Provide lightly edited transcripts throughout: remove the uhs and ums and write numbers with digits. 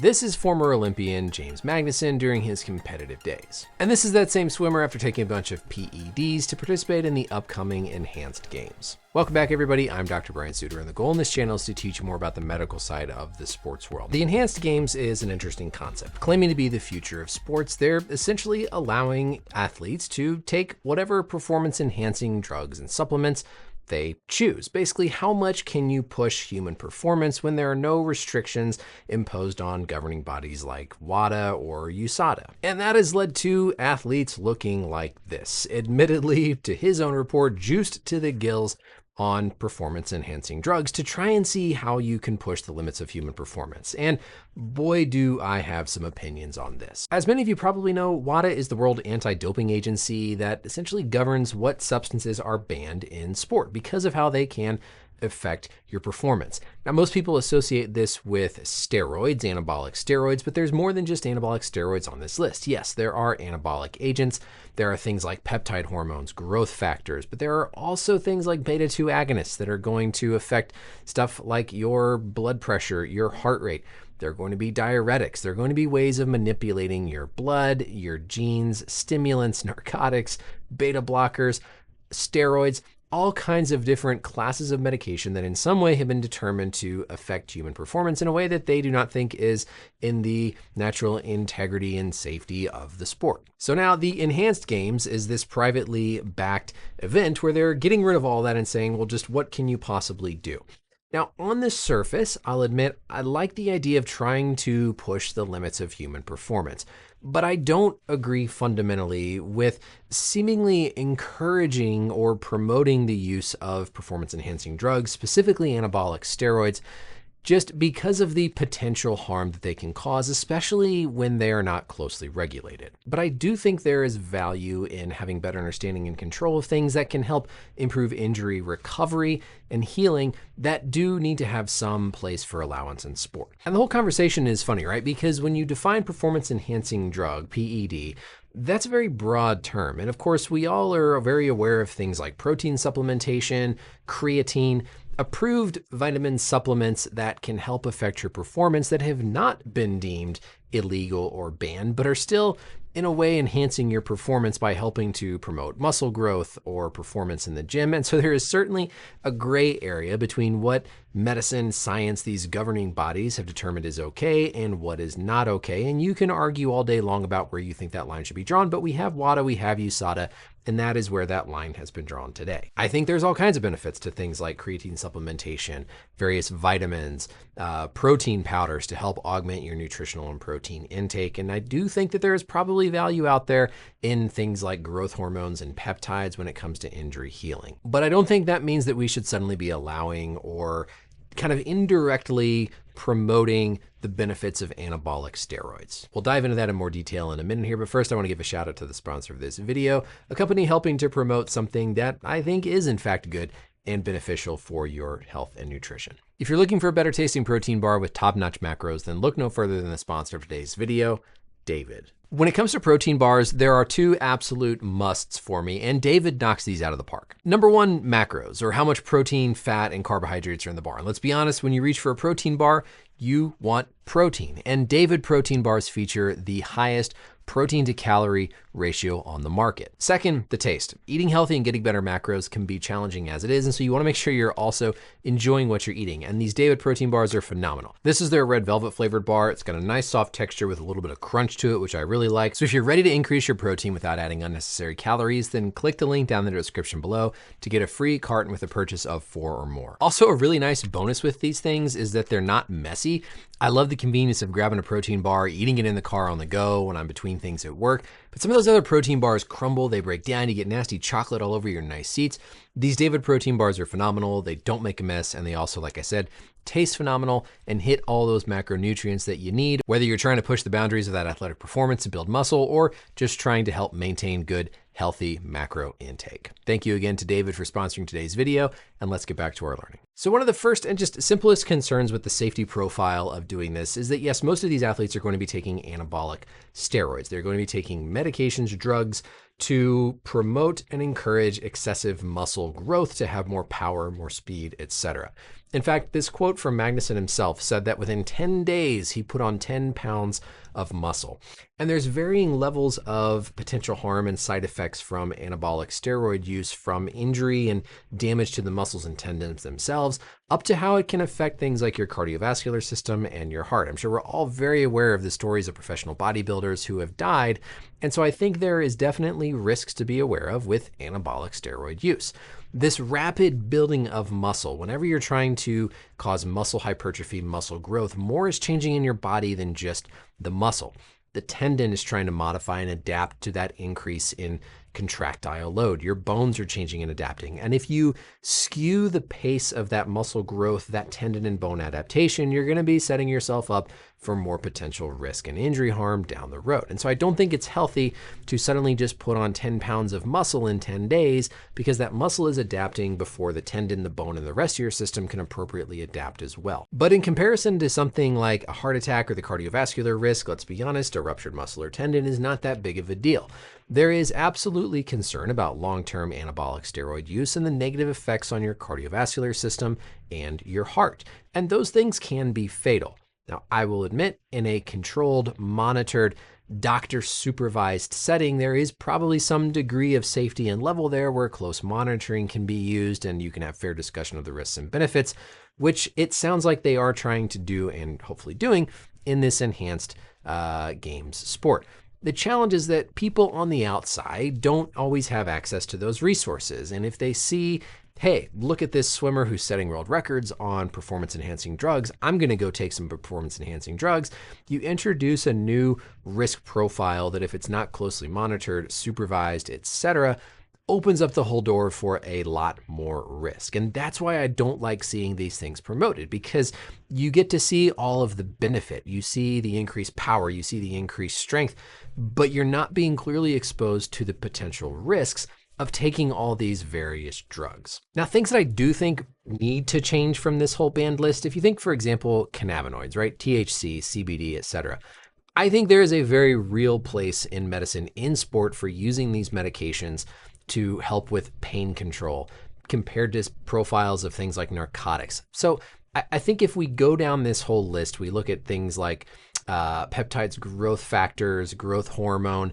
This is former Olympian James Magnuson during his competitive days. And this is that same swimmer after taking a bunch of PEDs to participate in the upcoming Enhanced Games. Welcome back, everybody. I'm Dr. Brian Sutterer, and the goal in this channel is to teach you more about the medical side of the sports world. The Enhanced Games is an interesting concept. Claiming to be the future of sports, they're essentially allowing athletes to take whatever performance-enhancing drugs and supplements they choose. Basically, how much can you push human performance when there are no restrictions imposed on governing bodies like WADA or USADA? And that has led to athletes looking like this. Admittedly, to his own report, juiced to the gills on performance-enhancing drugs to try and see how you can push the limits of human performance. And boy, do I have some opinions on this. As many of you probably know, WADA is the World Anti-Doping Agency that essentially governs what substances are banned in sport because of how they can affect your performance. Now, most people associate this with steroids, anabolic steroids, but there's more than just anabolic steroids on this list. Yes, there are anabolic agents. There are things like peptide hormones, growth factors, but there are also things like beta-2 agonists that are going to affect stuff like your blood pressure, your heart rate. There are going to be diuretics. There are going to be ways of manipulating your blood, your genes, stimulants, narcotics, beta blockers, steroids, all kinds of different classes of medication that in some way have been determined to affect human performance in a way that they do not think is in the natural integrity and safety of the sport. So now the Enhanced Games is this privately backed event where they're getting rid of all that and saying, well, just what can you possibly do? Now, on the surface, I'll admit I like the idea of trying to push the limits of human performance, but I don't agree fundamentally with seemingly encouraging or promoting the use of performance-enhancing drugs, specifically anabolic steroids, just because of the potential harm that they can cause, especially when they are not closely regulated. But I do think there is value in having better understanding and control of things that can help improve injury recovery and healing that do need to have some place for allowance in sport. And the whole conversation is funny, right? Because when you define performance-enhancing drug, PED, that's a very broad term. And of course, we all are very aware of things like protein supplementation, creatine, approved vitamin supplements that can help affect your performance that have not been deemed illegal or banned, but are still in a way enhancing your performance by helping to promote muscle growth or performance in the gym. And so there is certainly a gray area between what medicine, science, these governing bodies have determined is okay and what is not okay. And you can argue all day long about where you think that line should be drawn, but we have WADA, we have USADA, and that is where that line has been drawn today. I think there's all kinds of benefits to things like creatine supplementation, various vitamins, protein powders to help augment your nutritional and protein intake. And I do think that there is probably value out there in things like growth hormones and peptides when it comes to injury healing. But I don't think that means that we should suddenly be allowing or kind of indirectly promoting the benefits of anabolic steroids. We'll dive into that in more detail in a minute here, but first I want to give a shout out to the sponsor of this video, a company helping to promote something that I think is in fact good and beneficial for your health and nutrition. If you're looking for a better tasting protein bar with top-notch macros, then look no further than the sponsor of today's video, David. When it comes to protein bars, there are two absolute musts for me, and David knocks these out of the park. Number one, macros, or how much protein, fat, and carbohydrates are in the bar. And let's be honest, when you reach for a protein bar, you want protein. And David protein bars feature the highest protein to calorie ratio on the market. Second, the taste. Eating healthy and getting better macros can be challenging as it is, and so you want to make sure you're also enjoying what you're eating. And these David protein bars are phenomenal. This is their red velvet flavored bar. It's got a nice soft texture with a little bit of crunch to it, which I really like. So if you're ready to increase your protein without adding unnecessary calories, then click the link down in the description below to get a free carton with a purchase of 4 or more. Also, a really nice bonus with these things is that they're not messy. I love the convenience of grabbing a protein bar, eating it in the car on the go when I'm between things at work. But some of those other protein bars crumble, they break down, you get nasty chocolate all over your nice seats. These David protein bars are phenomenal. They don't make a mess, and they also, like I said, taste phenomenal and hit all those macronutrients that you need, whether you're trying to push the boundaries of that athletic performance to build muscle or just trying to help maintain good, healthy macro intake. Thank you again to David for sponsoring today's video, and let's get back to our learning. So one of the first and just simplest concerns with the safety profile of doing this is that yes, most of these athletes are going to be taking anabolic steroids. They're going to be taking medications, drugs to promote and encourage excessive muscle growth to have more power, more speed, etc. In fact, this quote from Magnuson himself said that within 10 days, he put on 10 pounds of muscle. And there's varying levels of potential harm and side effects from anabolic steroid use, from injury and damage to the muscles and tendons themselves, up to how it can affect things like your cardiovascular system and your heart. I'm sure we're all very aware of the stories of professional bodybuilders who have died. And so I think there is definitely risks to be aware of with anabolic steroid use. This rapid building of muscle, whenever you're trying to cause muscle hypertrophy, muscle growth, more is changing in your body than just the muscle. The tendon is trying to modify and adapt to that increase in contractile load. Your bones are changing and adapting. And if you skew the pace of that muscle growth, that tendon and bone adaptation, you're going to be setting yourself up for more potential risk and injury harm down the road. And so I don't think it's healthy to suddenly just put on 10 pounds of muscle in 10 days, because that muscle is adapting before the tendon, the bone, and the rest of your system can appropriately adapt as well. But in comparison to something like a heart attack or the cardiovascular risk, let's be honest, a ruptured muscle or tendon is not that big of a deal. There is absolutely concern about long-term anabolic steroid use and the negative effects on your cardiovascular system and your heart. And those things can be fatal. Now, I will admit, in a controlled, monitored, doctor-supervised setting, there is probably some degree of safety and level there where close monitoring can be used and you can have fair discussion of the risks and benefits, which it sounds like they are trying to do and hopefully doing in this enhanced games sport. The challenge is that people on the outside don't always have access to those resources. And if they see, hey, look at this swimmer who's setting world records on performance-enhancing drugs, I'm going to go take some performance-enhancing drugs, you introduce a new risk profile that, if it's not closely monitored, supervised, etc., opens up the whole door for a lot more risk. And that's why I don't like seeing these things promoted, because you get to see all of the benefit. You see the increased power, you see the increased strength, but you're not being clearly exposed to the potential risks of taking all these various drugs. Now, things that I do think need to change from this whole banned list, if you think, for example, cannabinoids, right? THC, CBD, etc. I think there is a very real place in medicine, in sport, for using these medications to help with pain control compared to profiles of things like narcotics. So I think if we go down this whole list, we look at things like peptides, growth factors, growth hormone,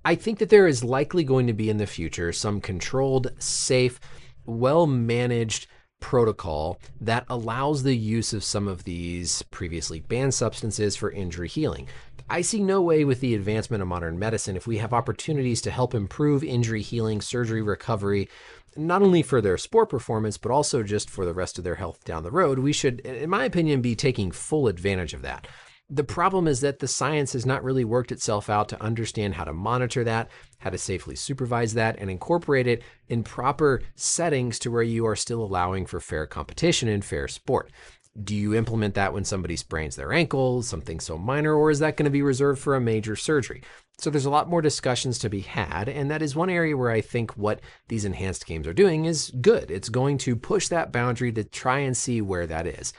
I think that there is likely going to be in the future some controlled, safe, well-managed protocol that allows the use of some of these previously banned substances for injury healing. I see no way with the advancement of modern medicine, if we have opportunities to help improve injury healing, surgery recovery, not only for their sport performance, but also just for the rest of their health down the road, we should, in my opinion, be taking full advantage of that. The problem is that the science has not really worked itself out to understand how to monitor that, how to safely supervise that, and incorporate it in proper settings to where you are still allowing for fair competition and fair sport. Do you implement that when somebody sprains their ankle, something so minor, or is that going to be reserved for a major surgery? So there's a lot more discussions to be had, and that is one area where I think what these enhanced games are doing is good. It's going to push that boundary to try and see where that is.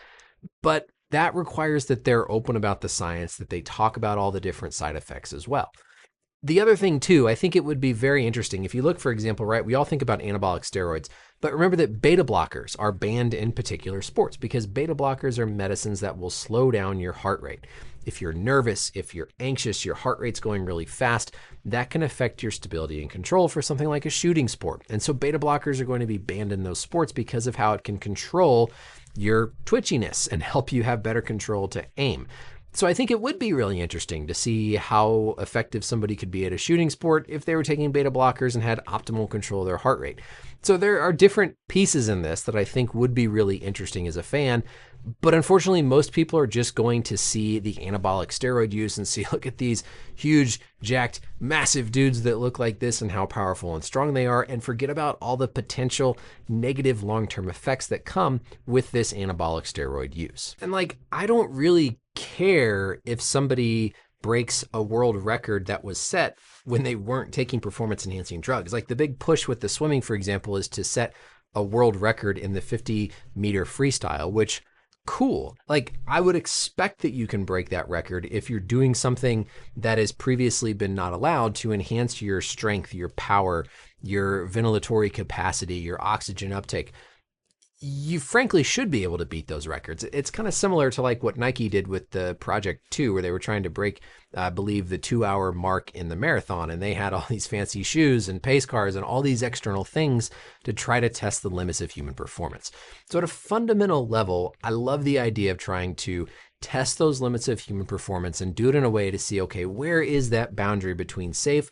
But that requires that they're open about the science, that they talk about all the different side effects as well. The other thing too, I think it would be very interesting if you look, for example, right, we all think about anabolic steroids, but remember that beta blockers are banned in particular sports because beta blockers are medicines that will slow down your heart rate. If you're nervous, if you're anxious, your heart rate's going really fast, that can affect your stability and control for something like a shooting sport. And so beta blockers are going to be banned in those sports because of how it can control your twitchiness and help you have better control to aim. So I think it would be really interesting to see how effective somebody could be at a shooting sport if they were taking beta blockers and had optimal control of their heart rate. So there are different pieces in this that I think would be really interesting as a fan. But unfortunately, most people are just going to see the anabolic steroid use and see, look at these huge, jacked, massive dudes that look like this and how powerful and strong they are, and forget about all the potential negative long-term effects that come with this anabolic steroid use. And I don't really care if somebody breaks a world record that was set when they weren't taking performance-enhancing drugs. Like the big push with the swimming, for example, is to set a world record in the 50-meter freestyle, which cool. Like, I would expect that you can break that record if you're doing something that has previously been not allowed to enhance your strength, your power, your ventilatory capacity, your oxygen uptake. You frankly should be able to beat those records. It's kind of similar to like what Nike did with the Project 2, where they were trying to break, I believe, the 2-hour mark in the marathon. And they had all these fancy shoes and pace cars and all these external things to try to test the limits of human performance. So at a fundamental level, I love the idea of trying to test those limits of human performance and do it in a way to see, okay, where is that boundary between safe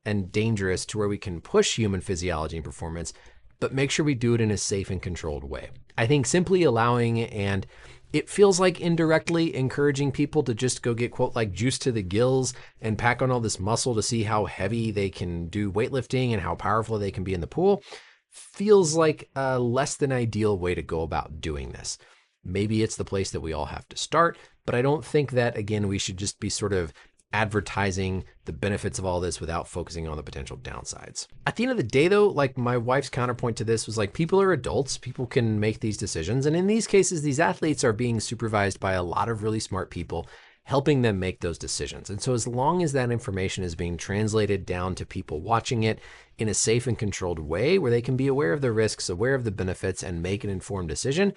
and dangerous to where we can push human physiology and performance, but make sure we do it in a safe and controlled way. I think simply allowing, and it feels like indirectly encouraging people to just go get, quote, like juice to the gills and pack on all this muscle to see how heavy they can do weightlifting and how powerful they can be in the pool, feels like a less than ideal way to go about doing this. Maybe it's the place that we all have to start, but I don't think that, again, we should just be sort of advertising the benefits of all this without focusing on the potential downsides. At the end of the day, though, like my wife's counterpoint to this was like, people are adults, people can make these decisions. And in these cases, these athletes are being supervised by a lot of really smart people helping them make those decisions. And so as long as that information is being translated down to people watching it in a safe and controlled way where they can be aware of the risks, aware of the benefits, and make an informed decision,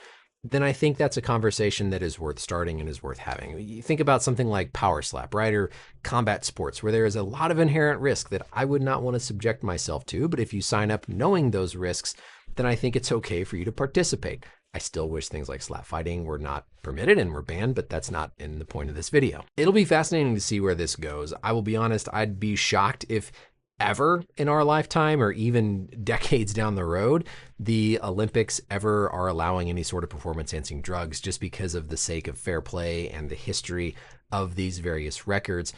then I think that's a conversation that is worth starting and is worth having. You think about something like power slap, right? Or combat sports, where there is a lot of inherent risk that I would not want to subject myself to. But if you sign up knowing those risks, then I think it's okay for you to participate. I still wish things like slap fighting were not permitted and were banned, but that's not in the point of this video. It'll be fascinating to see where this goes. I will be honest, I'd be shocked if ever in our lifetime, or even decades down the road, the Olympics ever are allowing any sort of performance-enhancing drugs, just because of the sake of fair play and the history of these various records.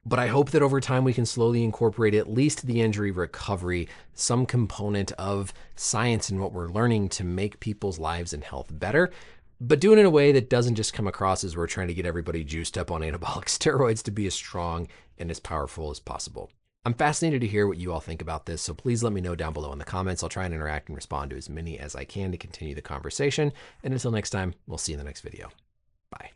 But I hope that over time we can slowly incorporate at least the injury recovery, some component of science and what we're learning to make people's lives and health better, but do it in a way that doesn't just come across as we're trying to get everybody juiced up on anabolic steroids to be as strong and as powerful as possible. I'm fascinated to hear what you all think about this, so please let me know down below in the comments. I'll try and interact and respond to as many as I can to continue the conversation. And until next time, we'll see you in the next video. Bye.